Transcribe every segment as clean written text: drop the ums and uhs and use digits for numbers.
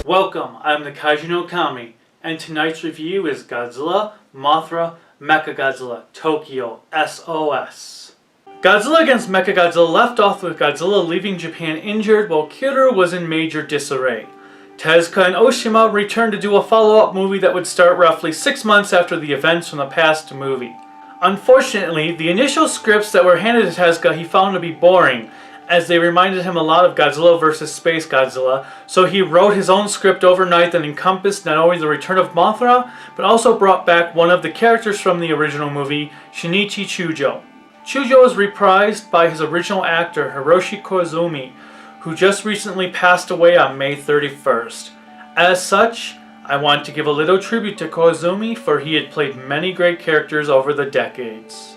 Welcome, I'm the Kaiju no Kami, and tonight's review is Godzilla, Mothra, Mechagodzilla, Tokyo, SOS. Godzilla against Mechagodzilla left off with Godzilla leaving Japan injured while Kiryu was in major disarray. Tezuka and Oshima returned to do a follow-up movie that would start roughly 6 months after the events from the past movie. Unfortunately, the initial scripts that were handed to Tezuka he found to be boring, as they reminded him a lot of Godzilla vs. Space Godzilla, so he wrote his own script overnight that encompassed not only the return of Mothra, but also brought back one of the characters from the original movie, Shinichi Chujo. Chujo is reprised by his original actor, Hiroshi Koizumi, who just recently passed away on May 31st. As such, I want to give a little tribute to Koizumi, for he had played many great characters over the decades.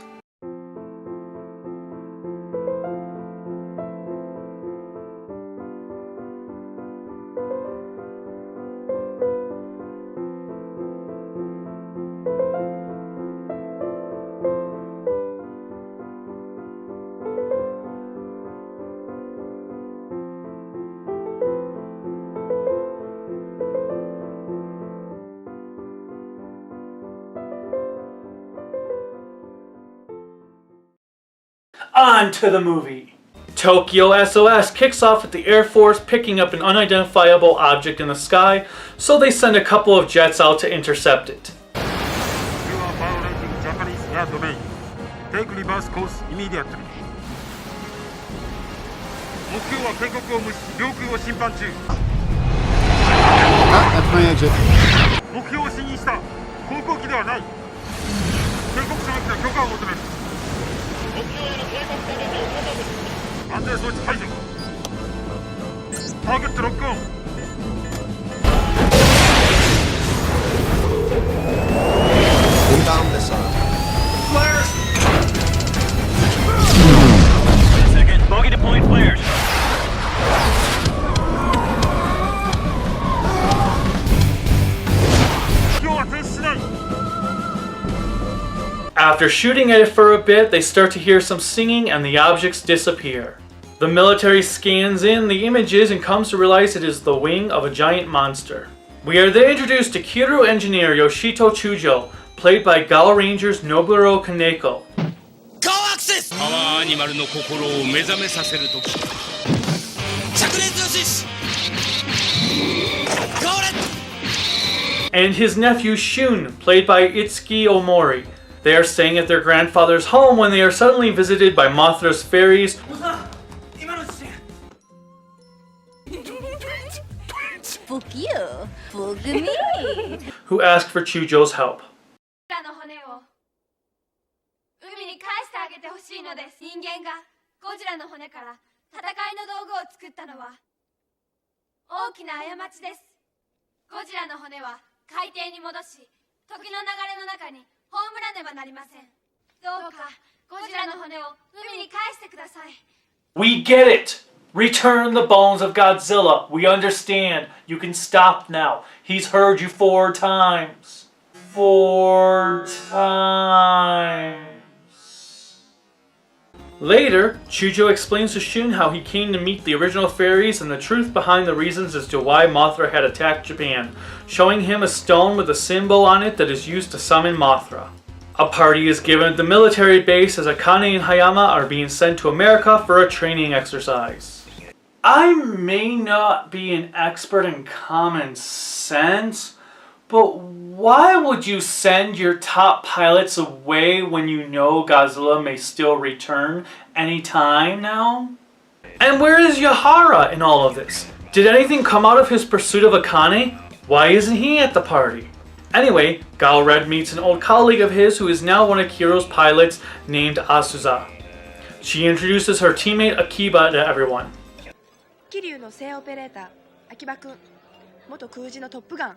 On to the movie! Tokyo SOS kicks off with the Air Force picking up an unidentifiable object in the sky, so they send a couple of jets out to intercept it. You are violating Japanese air domain. Take reverse course immediately. 目標は警告を無視、領空を侵犯中。That's my exit. 目標を視認した。航空機ではない。警告書が来た許可を求める。目標への警告手引きを求める。安全装置解除。ターゲットロックオン。Inbound missile. Flares! Wait a second. Bogey deploying flares. After shooting at it for a bit, they start to hear some singing and the objects disappear. The military scans in the images and comes to realize it is the wing of a giant monster. We are then introduced to Kiryu engineer Yoshito Chujo, played by Gal Ranger's Nobuhiro Kaneko. Go-Axis! Power animal no kokoro o mezame saseru toki. Chakuretsu shishi! Go-Ret! And his nephew Shun, played by Itsuki Omori. They are staying at their grandfather's home when they are suddenly visited by Mothra's fairies, who ask for Chujo's help. We get it! Return the bones of Godzilla. We understand. You can stop now. He's heard you 4 times. 4 times. Later, Chujo explains to Shun how he came to meet the original fairies and the truth behind the reasons as to why Mothra had attacked Japan, showing him a stone with a symbol on it that is used to summon Mothra. A party is given at the military base as Akane and Hayama are being sent to America for a training exercise. I may not be an expert in common sense, but why would you send your top pilots away when you know Godzilla may still return anytime now? And where is Yahara in all of this? Did anything come out of his pursuit of Akane? Why isn't he at the party? Anyway, Gal Red meets an old colleague of his who is now one of Kiryu's pilots named Asuza. She introduces her teammate Akiba to everyone. Kiryu no seiオペレーター、秋葉くん、元空自のトップガン。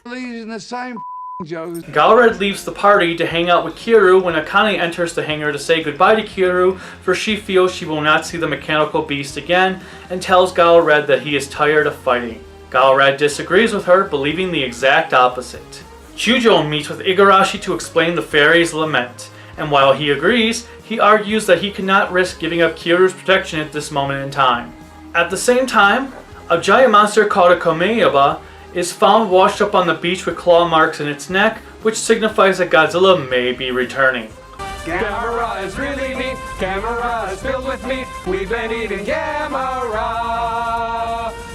He's in the same Galred leaves the party to hang out with Kiryu when Akane enters the hangar to say goodbye to Kiryu, for she feels she will not see the mechanical beast again, and tells Galred that he is tired of fighting. Galred disagrees with her, believing the exact opposite. Chujo meets with Igarashi to explain the fairy's lament, and while he agrees, he argues that he cannot risk giving up Kiryu's protection at this moment in time. At the same time, a giant monster called a Komeyaba is found washed up on the beach with claw marks in its neck, which signifies that Godzilla may be returning. Gamera is really neat, Gamera is filled with meat, we've been eating Gamera.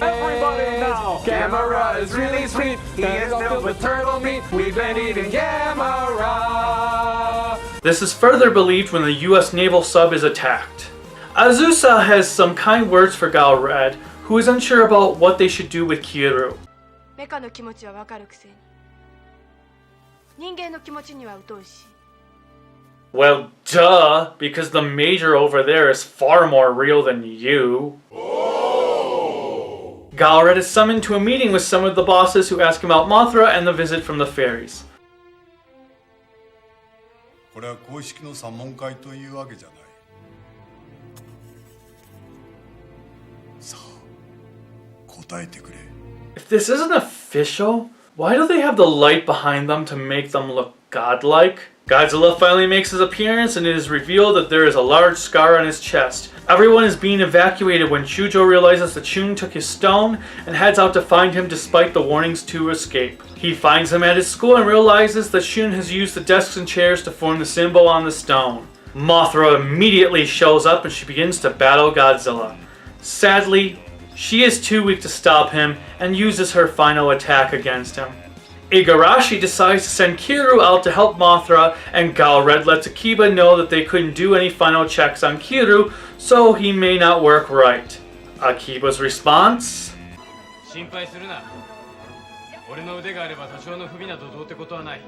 Everybody now! Gamera is really sweet, he is filled with turtle meat, we've been eating Gamera. This is further believed when the US naval sub is attacked. Azusa has some kind words for Galred, who is unsure about what they should do with Kiryu. メカの気持ちはわかるくせに人間の気持ちには疎いし Well, duh, because the major over there is far more real than you. Galred is summoned to a meeting with some of the bosses who ask him about Mothra and the visit from the fairies. これは公式の査問会というわけじゃない。さあ、答えてくれ。 If this isn't official, why do they have the light behind them to make them look godlike? Godzilla finally makes his appearance and it is revealed that there is a large scar on his chest. Everyone is being evacuated when Chujo realizes that Shun took his stone and heads out to find him despite the warnings to escape. He finds him at his school and realizes that Shun has used the desks and chairs to form the symbol on the stone. Mothra immediately shows up and she begins to battle Godzilla. Sadly, she is too weak to stop him and uses her final attack against him. Igarashi decides to send Kiryu out to help Mothra, and Galred lets Akiba know that they couldn't do any final checks on Kiryu, so he may not work right. Akiba's response? 心配するな。俺の腕があれば多少の不備などどうってことはない。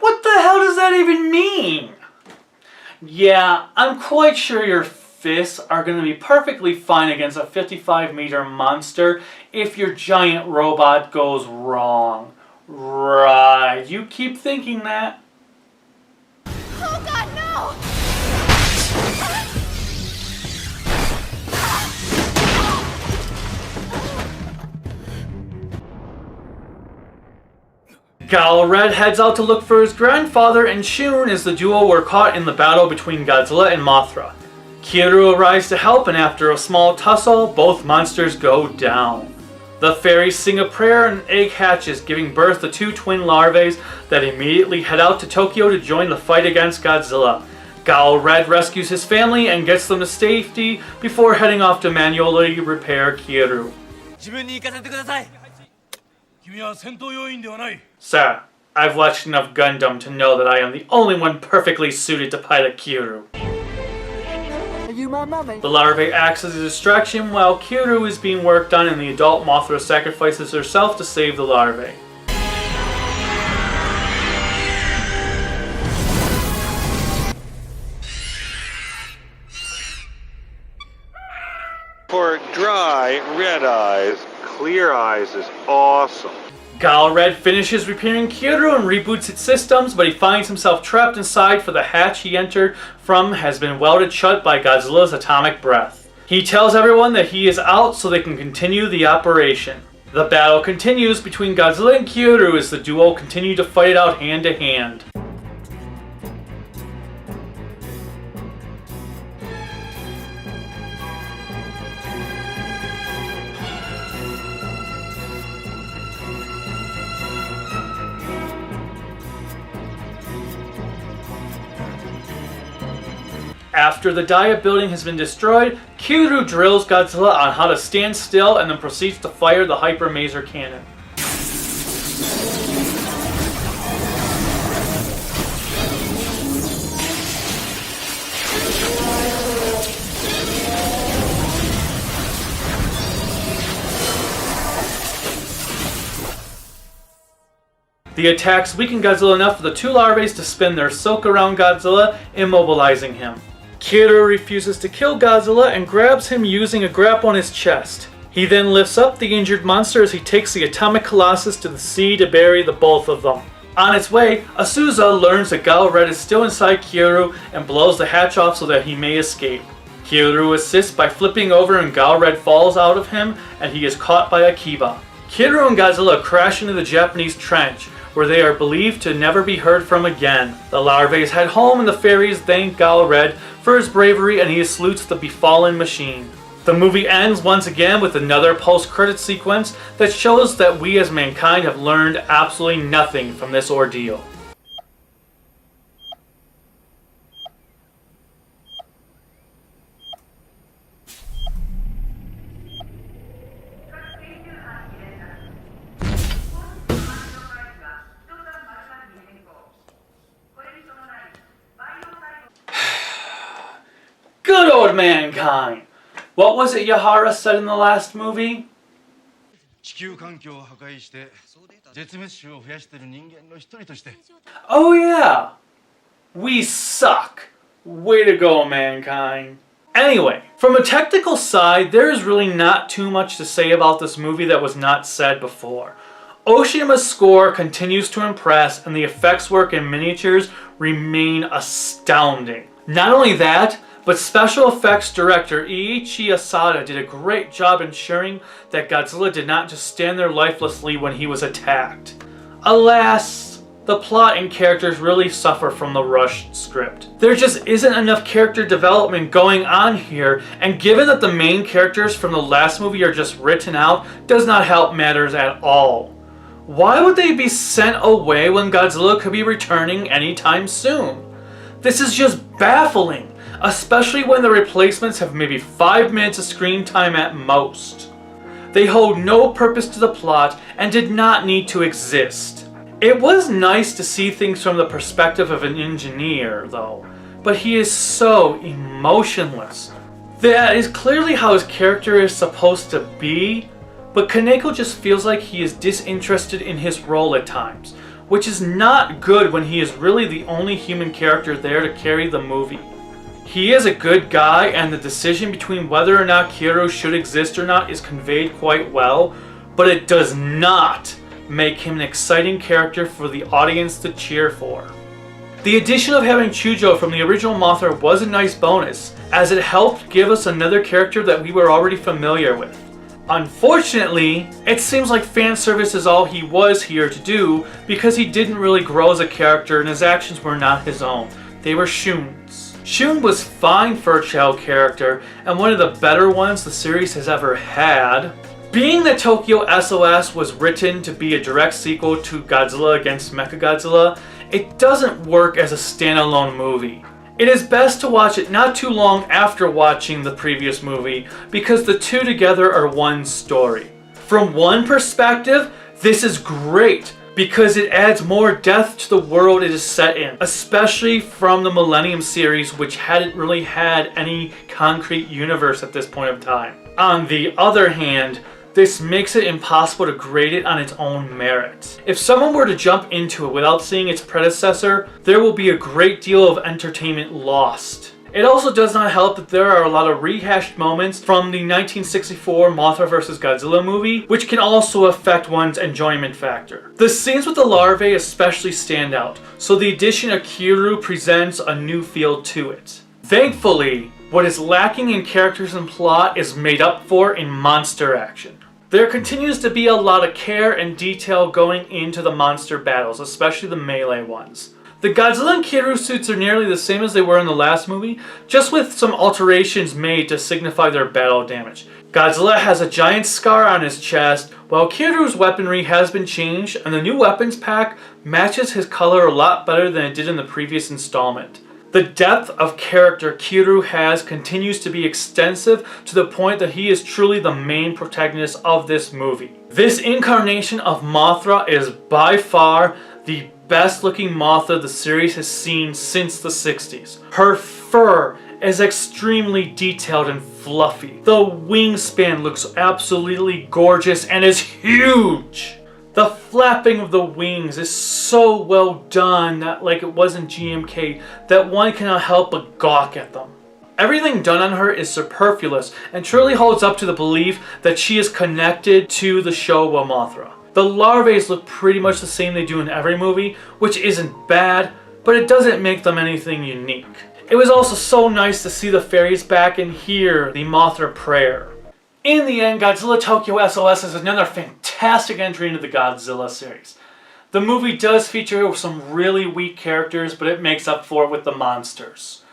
What the hell does that even mean? Yeah, I'm quite sure your fists are going to be perfectly fine against a 55-meter monster if your giant robot goes wrong. Right, you keep thinking that. Oh god, no! Galred heads out to look for his grandfather, and Shun is the duo were caught in the battle between Godzilla and Mothra. Kiryu arrives to help, and after a small tussle, both monsters go down. The fairies sing a prayer and an egg hatches, giving birth to two twin larvae that immediately head out to Tokyo to join the fight against Godzilla. Galred rescues his family and gets them to safety before heading off to manually repair Kiryu. 自分に行かせてください。君は戦闘要員ではない。 Sir, I've watched enough Gundam to know that I am the only one perfectly suited to pilot Kiryu. The larvae acts as a distraction while Kiryu is being worked on, and the adult Mothra sacrifices herself to save the larvae. For dry, red eyes, clear eyes is awesome. Galred finishes repairing Kiryu and reboots its systems, but he finds himself trapped inside, for the hatch he entered from has been welded shut by Godzilla's atomic breath. He tells everyone that he is out so they can continue the operation. The battle continues between Godzilla and Kiryu as the duo continue to fight it out hand to hand. After the diet building has been destroyed, Kiryu drills Godzilla on how to stand still and then proceeds to fire the Hyper Maser Cannon. The attacks weaken Godzilla enough for the two larvae to spin their silk around Godzilla, immobilizing him. Kiryu refuses to kill Godzilla and grabs him using a grapple on his chest. He then lifts up the injured monster as he takes the atomic colossus to the sea to bury the both of them. On its way, Asuza learns that Gale Red is still inside Kiryu and blows the hatch off so that he may escape. Kiryu assists by flipping over and Gale Red falls out of him and he is caught by Akiba. Kiryu and Godzilla crash into the Japanese trench, where they are believed to never be heard from again. The larvae head home and the fairies thank Gale Red for his bravery and he salutes the befallen machine. The movie ends once again with another post-credit sequence that shows that we as mankind have learned absolutely nothing from this ordeal. Good old mankind! What was it Yahara said in the last movie? 地球環境を破壊して絶滅種を増やしている人間の一人として Oh yeah! We suck! Way to go, mankind. Anyway, from a technical side, there is really not too much to say about this movie that was not said before. Oshima's score continues to impress and the effects work in miniatures remain astounding. Not only that, but special effects director Eiichi Asada did a great job ensuring that Godzilla did not just stand there lifelessly when he was attacked. Alas, the plot and characters really suffer from the rushed script. There just isn't enough character development going on here, and given that the main characters from the last movie are just written out, does not help matters at all. Why would they be sent away when Godzilla could be returning anytime soon? This is just baffling. Especially when the replacements have maybe 5 minutes of screen time at most. They hold no purpose to the plot and did not need to exist. It was nice to see things from the perspective of an engineer, though, but he is so emotionless. That is clearly how his character is supposed to be, but Kaneko just feels like he is disinterested in his role at times, which is not good when he is really the only human character there to carry the movie. He is a good guy, and the decision between whether or not Kiryu should exist or not is conveyed quite well, but it does not make him an exciting character for the audience to cheer for. The addition of having Chujo from the original Mothra was a nice bonus, as it helped give us another character that we were already familiar with. Unfortunately, it seems like fan service is all he was here to do, because he didn't really grow as a character and his actions were not his own. They were Shun's. Shun was fine for a child character, and one of the better ones the series has ever had. Being that Tokyo SOS was written to be a direct sequel to Godzilla against Mechagodzilla, it doesn't work as a standalone movie. It is best to watch it not too long after watching the previous movie, because the two together are one story. From one perspective, this is great, because it adds more depth to the world it is set in, especially from the Millennium series, which hadn't really had any concrete universe at this point of time. On the other hand, this makes it impossible to grade it on its own merits. If someone were to jump into it without seeing its predecessor, there will be a great deal of entertainment lost. It also does not help that there are a lot of rehashed moments from the 1964 Mothra vs. Godzilla movie, which can also affect one's enjoyment factor. The scenes with the larvae especially stand out, so the addition of Kiryu presents a new feel to it. Thankfully, what is lacking in characters and plot is made up for in monster action. There continues to be a lot of care and detail going into the monster battles, especially the melee ones. The Godzilla and Kiryu suits are nearly the same as they were in the last movie, just with some alterations made to signify their battle damage. Godzilla has a giant scar on his chest, while Kiryu's weaponry has been changed, and the new weapons pack matches his color a lot better than it did in the previous installment. The depth of character Kiryu has continues to be extensive to the point that he is truly the main protagonist of this movie. This incarnation of Mothra is by far the best looking Mothra the series has seen since the 60s. Her fur is extremely detailed and fluffy. The wingspan looks absolutely gorgeous and is huge. The flapping of the wings is so well done that, like it was in GMK, that one cannot help but gawk at them. Everything done on her is superfluous and truly holds up to the belief that she is connected to the show Mothra. The larvae look pretty much the same they do in every movie, which isn't bad, but it doesn't make them anything unique. It was also so nice to see the fairies back and hear the Mothra prayer. In the end, Godzilla Tokyo SOS is another fantastic entry into the Godzilla series. The movie does feature some really weak characters, but it makes up for it with the monsters.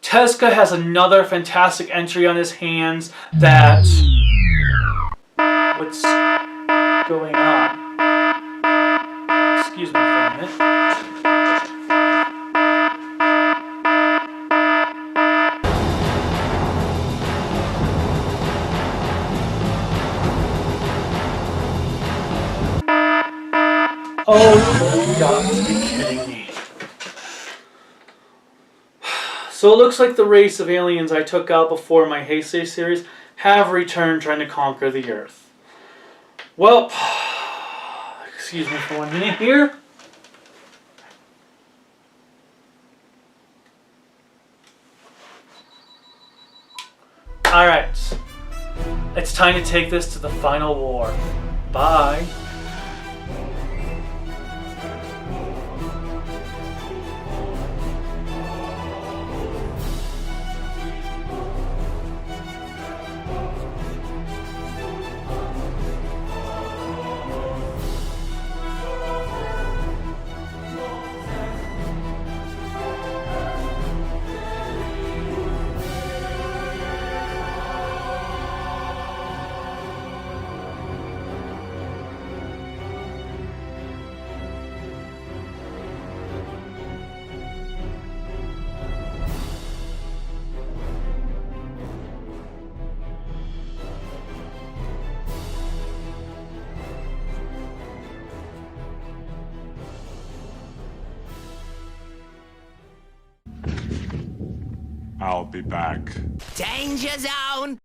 Tezuka has another fantastic entry on his hands that... What's going on? Excuse me for a minute. Oh, you got to be kidding me. So it looks like the race of aliens I took out before my Heisei series have returned trying to conquer the Earth. Well, excuse me for 1 minute here. Alright, it's time to take this to the final war. Bye. I'll be back. Danger zone!